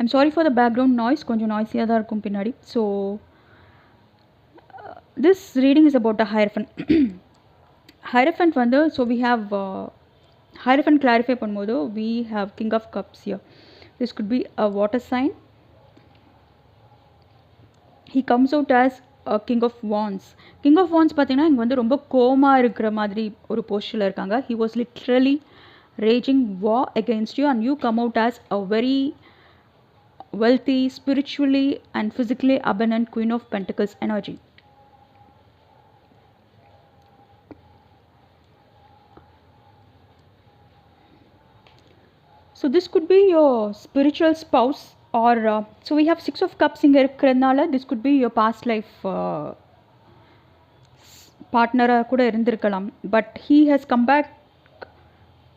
I'm sorry for the background noise, கொஞ்சம் நாய்ஸியாக தான் இருக்கும் பின்னாடி. So this reading is about a hierophant. Hierophant வந்து so we have hierophant clarify பண்ணும்போது we have king of cups here. This could be a water sign. he comes out as a king of wands. king of wands பார்த்தீங்கன்னா இங்கே வந்து ரொம்ப coma இருக்கிற மாதிரி ஒரு போஸ்டரில் இருக்காங்க. he was literally raging war against you and you come out as a very wealthy, spiritually and physically abundant queen of pentacles energy. So this could be your spiritual spouse or so we have 6 of cups இங்கே இருக்கிறதுனால this could be your past life பார்ட்னராக கூட இருந்திருக்கலாம். But he has come back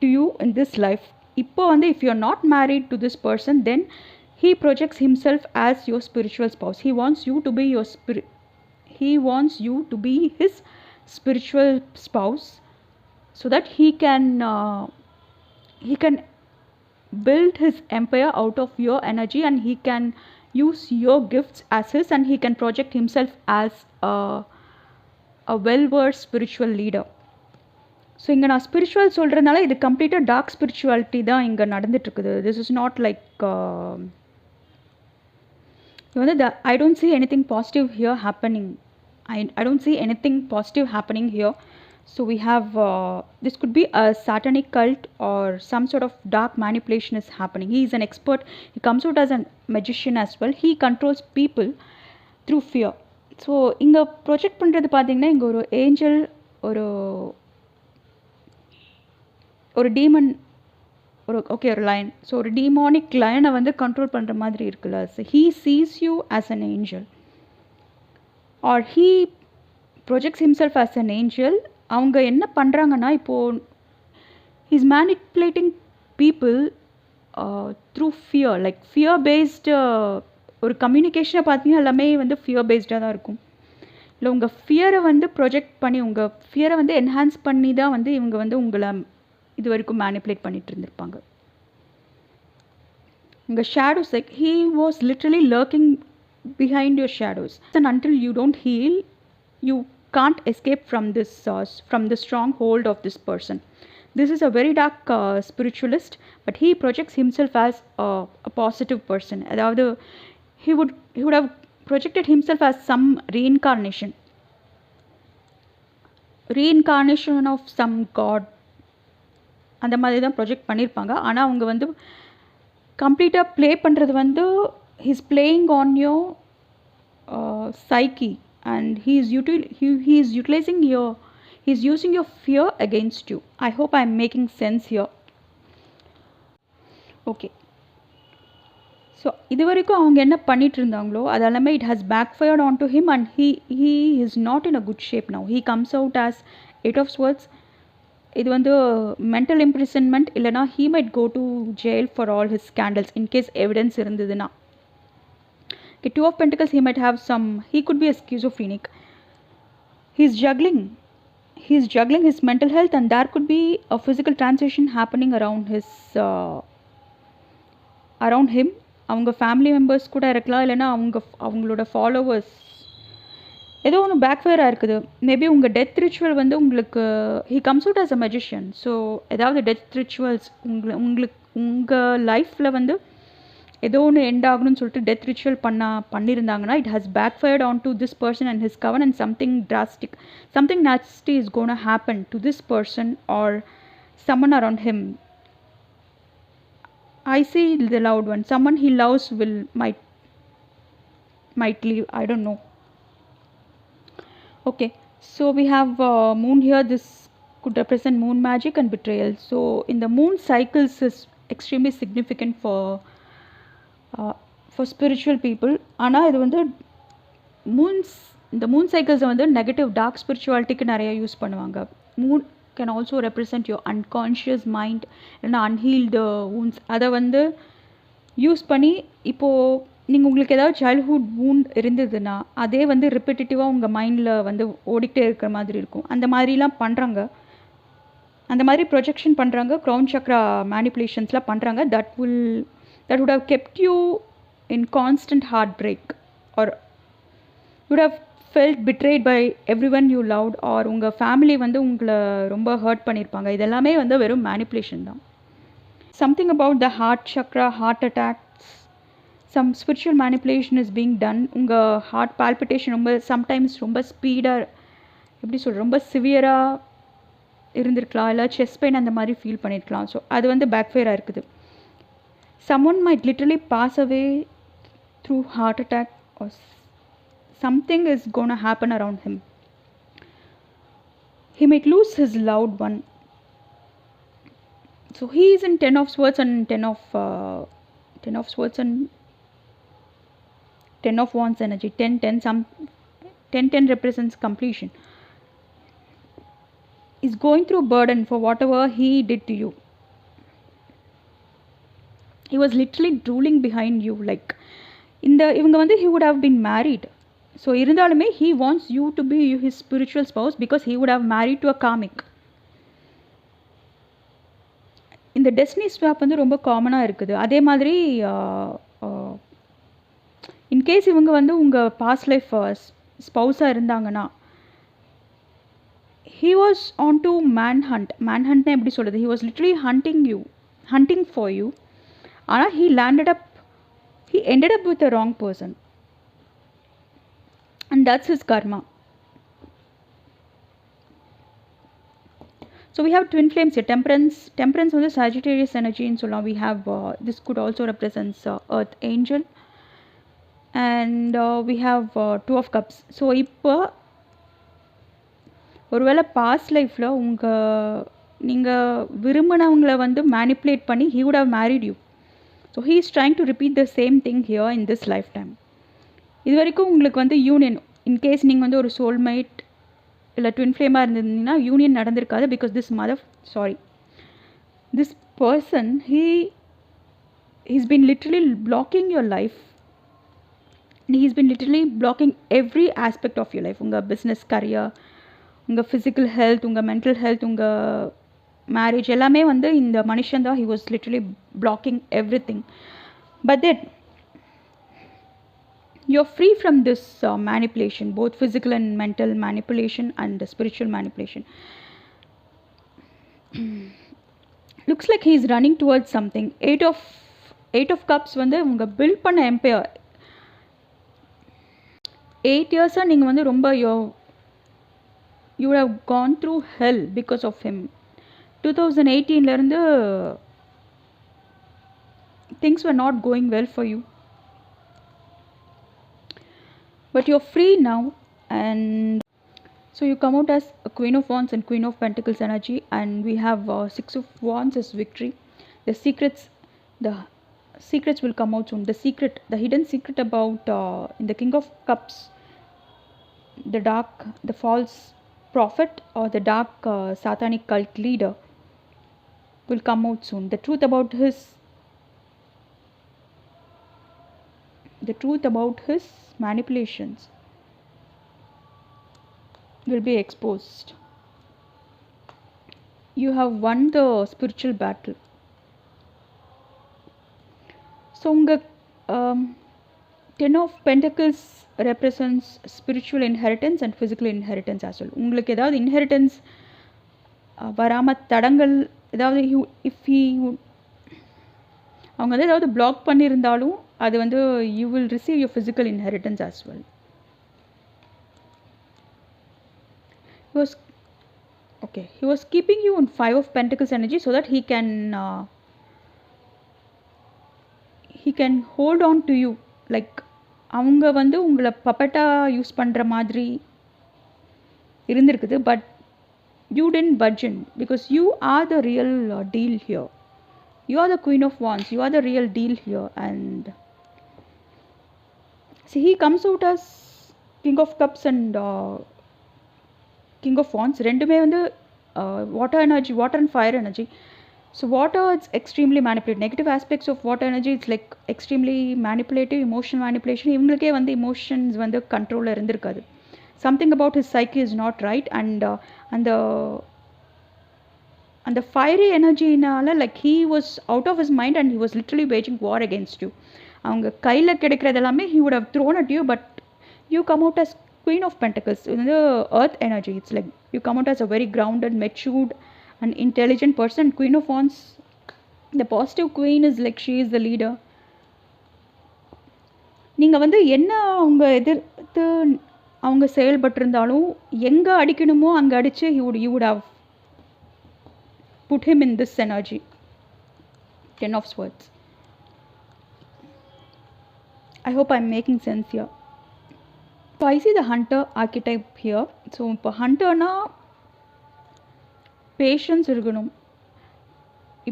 to you in this life. இப்போ வந்து if you are not married to this person then he projects himself as your spiritual spouse. He wants you to be your he wants you to be his spiritual spouse so that he can build his empire out of your energy and he can use your gifts as his and he can project himself as a well-versed spiritual leader. So இங்கே நான் spiritual சொல்கிறதுனால இது கம்ப்ளீட்டாக dark spirituality தான் இங்கே நடந்துட்டுருக்குது. This is not like வந்து I don't see anything positive here happening. I don't see anything positive happening here. So we have this could be a satanic cult or some sort of dark manipulation is happening. He is an expert. He comes out as a magician as well. He controls people through fear. So இங்கே project பண்ணுறது பார்த்தீங்கன்னா இங்கே ஒரு angel ஒரு demon ஒரு line. So ஒரு demonic லயனை வந்து control பண்ணுற மாதிரி இருக்குல்ல. So he cheese you as an angel or he projects himself as an angel. அவங்க என்ன பண்ணுறாங்கன்னா இப்போது he's manipulating people through fear. Like fear based ஒரு கம்யூனிகேஷனை பார்த்தீங்கன்னா எல்லாமே வந்து ஃபியர் பேஸ்டாக தான் இருக்கும். இல்லை உங்கள் ஃபியரை வந்து ப்ரொஜெக்ட் பண்ணி உங்கள் ஃபியரை வந்து என்ஹான்ஸ் பண்ணி தான் வந்து இவங்க வந்து உங்களை இது வரைக்கும் மேனிப்புலேட் பண்ணிட்டு இருந்திருப்பாங்க. உங்கள் shadows like he was literally lurking behind your shadows and until you don't heal you can't escape from the stronghold of this person. This is a very dark spiritualist but he projects himself as a positive person. அதாவது he would have projected himself as some reincarnation of some god அந்த மாதிரி தான் project பண்ணியிருப்பாங்க. ஆனால் அவங்க வந்து கம்ப்ளீட்டாக play பண்ணுறது வந்து he's playing on your psyche and he's using your fear against you. I hope I'm making sense here. Okay. So இது வரைக்கும் அவங்க என்ன பண்ணிட்டு இருந்தாங்களோ அது எல்லாமே it has backfired onto him and he is not in a good shape now. He comes out as 8 of swords. இது வந்து மென்டல் இம்ப்ரிசன்மெண்ட் இல்லைனா he might go to jail for all his scandals in case evidence இருந்ததுன்னா. Okay, 2 of Pentacles, he might have he could be a schizophrenic. He's juggling his mental health and there could be a physical transition happening around him. அவங்க family members கூட இருக்கலாம் இல்லைனா அவங்களோட followers ஏதோ ஒன்று பேக்ஃபயராக இருக்குது. Maybe உங்கள் டெத் ரிச்சுவல் வந்து உங்களுக்கு he comes out as a magician. So ஏதாவது டெத் ரிச்சுவல்ஸ் உங்கள் லைஃப்பில் வந்து ஏதோ ஒன்று எண்ட் ஆகணும்னு சொல்லிட்டு டெத் ரிச்சுவல் பண்ணியிருந்தாங்கன்னா it has backfired onto this person and his coven and something drastic, something nasty is going to happen to this person or someone around him. I see the loved one, someone he loves might leave, I don't know. Okay, so we have moon here. This could represent moon magic and betrayal. So in the moon cycles is extremely significant for spiritual people. ஆனால் இது வந்து இந்த Moon சைக்கிள்ஸை வந்து negative dark ஸ்பிரிச்சுவாலிட்டிக்கு நிறைய use பண்ணுவாங்க. Moon can also represent your unconscious mind இல்லைன்னா unhealed wounds. அதை வந்து யூஸ் பண்ணி இப்போது நீங்கள் உங்களுக்கு ஏதாவது சைல்ட்ஹுட் வூண்ட் இருந்ததுன்னா அதே வந்து ரிப்பீட்டேட்டிவாக உங்கள் மைண்டில் வந்து ஓடிக்கிட்டே இருக்கிற மாதிரி இருக்கும். அந்த மாதிரிலாம் பண்ணுறாங்க, அந்த மாதிரி ப்ரொஜெக்ஷன் பண்ணுறாங்க, க்ரௌன் சக்ரா மேனிப்புலேஷன்ஸ்லாம் பண்ணுறாங்க. that would have kept you in constant heartbreak, or you would have felt betrayed by everyone you loved, or உங்கள் ஃபேமிலி வந்து உங்களை ரொம்ப ஹர்ட் பண்ணியிருப்பாங்க. இதெல்லாமே வந்து வெறும் மேனிப்புலேஷன் தான். Something about the heart chakra, heart attacks, some spiritual manipulation is being done. உங்கள் ஹார்ட் பால்பிட்டேஷன் ரொம்ப சம்டைம்ஸ் ரொம்ப ஸ்பீடாக, எப்படி சொல்கிற, ரொம்ப சிவியராக இருந்திருக்கலாம், இல்லை செஸ்ட் பெயின் அந்த மாதிரி ஃபீல் பண்ணியிருக்கலாம். ஸோ அது வந்து பேக்ஃபயராக இருக்குது. someone might literally pass away through heart attack, or something is going to happen around him. He might lose his loved one. So he is in 10 of swords and 10 of swords and 10 of wands energy. 10 represents completion. Is going through burden for whatever he did to you. He was literally drooling behind you. Like இவங்க வந்து he would have been married. So இருந்தாலுமே he wants you to be his spiritual spouse because he would have married to a karmic. இந்த destiny swap வந்து ரொம்ப காமனாக இருக்குது. அதே மாதிரி இன்கேஸ் இவங்க வந்து உங்கள் பாஸ்ட் லைஃப் ஸ்பௌஸாக இருந்தாங்கன்னா, he was on to manhuntனா எப்படி சொல்கிறது, he was literally hunting for you. ஆனால் he ended up with the wrong person, and that's his karma. So we have twin flames here. Temperance வந்து Sagittarius energy ன்னு சொல்லலாம். We have this could also represents earth angel, and we have two of cups. So இப்போ ஒருவேளை past லைஃப்பில் நீங்கள் விரும்பினவங்களை வந்து manipulate பண்ணி he would have married you. So he is trying to repeat the same thing here in this lifetime. இது வரைக்கும் உங்களுக்கு வந்து யூனியன், இன்கேஸ் நீங்கள் வந்து ஒரு சோல்மேட் இல்லை ட்வின் ஃப்ளேமாக இருந்திருந்தீங்கன்னா யூனியன் நடந்திருக்காது. Because this person he's been literally blocking your life. He's been literally blocking every aspect of your life. உங்கள் பிஸ்னஸ், கரியர், உங்கள் ஃபிசிக்கல் ஹெல்த், உங்கள் மென்டல் ஹெல்த், உங்கள் மேரேஜ் எல்லாமே வந்து இந்த மனுஷன் தான். he was literally blocking everything. But then you're free from this manipulation, both physical and mental manipulation and spiritual manipulation. Looks like he's running towards something. Eight of cups வந்து உங்க build பண்ண empire 8 years நீங்கள் வந்து ரொம்ப you would have gone through hell because of him. 2018 இருந்து things were not going well for you, but you're free now. And so you come out as a Queen of Wands and Queen of Pentacles energy, and we have Six of Wands as victory. The secrets will come out soon. The hidden secret about in the King of Cups, the false prophet or the dark satanic cult leader will come out soon. The truth about his manipulations will be exposed. You have won the spiritual battle. So unga 10 of Pentacles represents spiritual inheritance and physical inheritance as well. உங்களுக்கு ஏதாவது inheritance வராமல் தடங்கள் ஏதாவது அவங்க வந்து ஏதாவது black பண்ணியிருந்தாலும் அது வந்து you will receive your physical inheritance as well. He was keeping you in 5 of Pentacles energy so that he can hold on to you. Like அவங்க வந்து உங்களை பப்பட்டாக யூஸ் பண்ணுற மாதிரி இருந்திருக்குது. But you didn't budge in because you are the real deal here. You are the Queen of Wands. You are the real deal here. And see, he comes out as King of Cups and King of Wands. ரெண்டுமே வந்து water energy, water and fire energy. So water, it's extremely manipulative. Negative aspects of water energy, it's like extremely manipulative, emotional manipulation. இவங்களுக்கே வந்து emotions வந்து கண்ட்ரோலில் இருந்திருக்காது. Something about his psyche is not right. And அந்த அந்த fiery எனர்ஜினால like he was out of his mind and he was literally waging war against you. அவங்க கையில் கிடைக்கிறது எல்லாமே he would have thrown at you, but you come out as queen of pentacles. இது வந்து earth energy. It's like you come out as a very grounded, matured and intelligent person. Queen of wands, the positive queen is like she is the leader. நீங்கள் வந்து என்ன அவங்க எதிர்த்து அவங்க செயல்பட்டிருந்தாலும் எங்கே அடிக்கணுமோ அங்கே அடித்து you would have put him in this energy. 10 of swords. I hope I'm making sense here. So I see the hunter archetype here. So இப்போ ஹண்டர்னா பேஷன்ஸ் இருக்கணும்.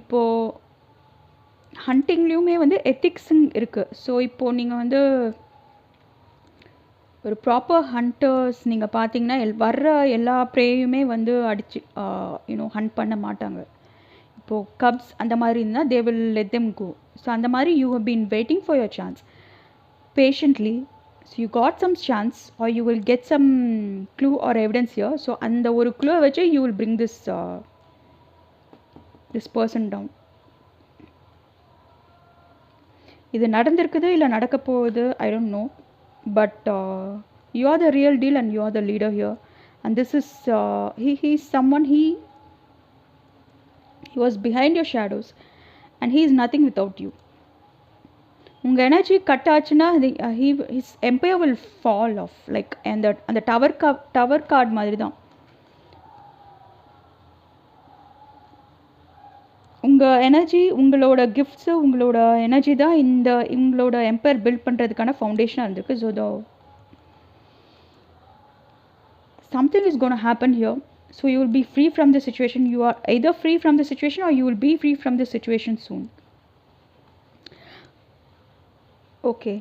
இப்போது ஹண்டிங்லேயுமே வந்து எத்திக்ஸுங்க இருக்குது. ஸோ இப்போது நீங்கள் வந்து ஒரு ப்ராப்பர் ஹண்டர்ஸ் நீங்கள் பார்த்தீங்கன்னா வர்ற எல்லா ப்ரேயுமே வந்து அடிச்சு ஹண்ட் பண்ண மாட்டாங்க. இப்போது கப்ஸ் அந்த மாதிரி இருந்தால் they will let them go. So அந்த மாதிரி you have been waiting for your chance patiently. So you got some chance or you will get some clue or evidence here. So அந்த ஒரு க்ளூவை வச்சு you will bring this person down. இது நடந்திருக்குது இல்லை நடக்க போகுது, I don't know. But you are the real deal and you are the leader here. And this is he is someone, he was behind your shadows and he is nothing without you. உங்கள் energy cut ஆச்சுன்னா his empire will fall off like அந்த tower card மாதிரி தான். உங்கள் energy, உங்களோட gifts, உங்களோட energy தான் உங்களோட எம்பையர் பில்ட் பண்ணுறதுக்கான ஃபவுண்டேஷனாக இருந்திருக்கு. So something is going to happen here. So you will be free from the situation. You are either free from the situation or you will be free from the situation soon. Okay.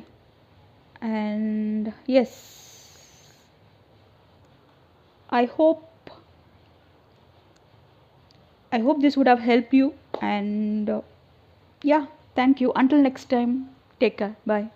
And yes, I hope this would have helped you. And yeah, thank you. Until next time, take care. Bye.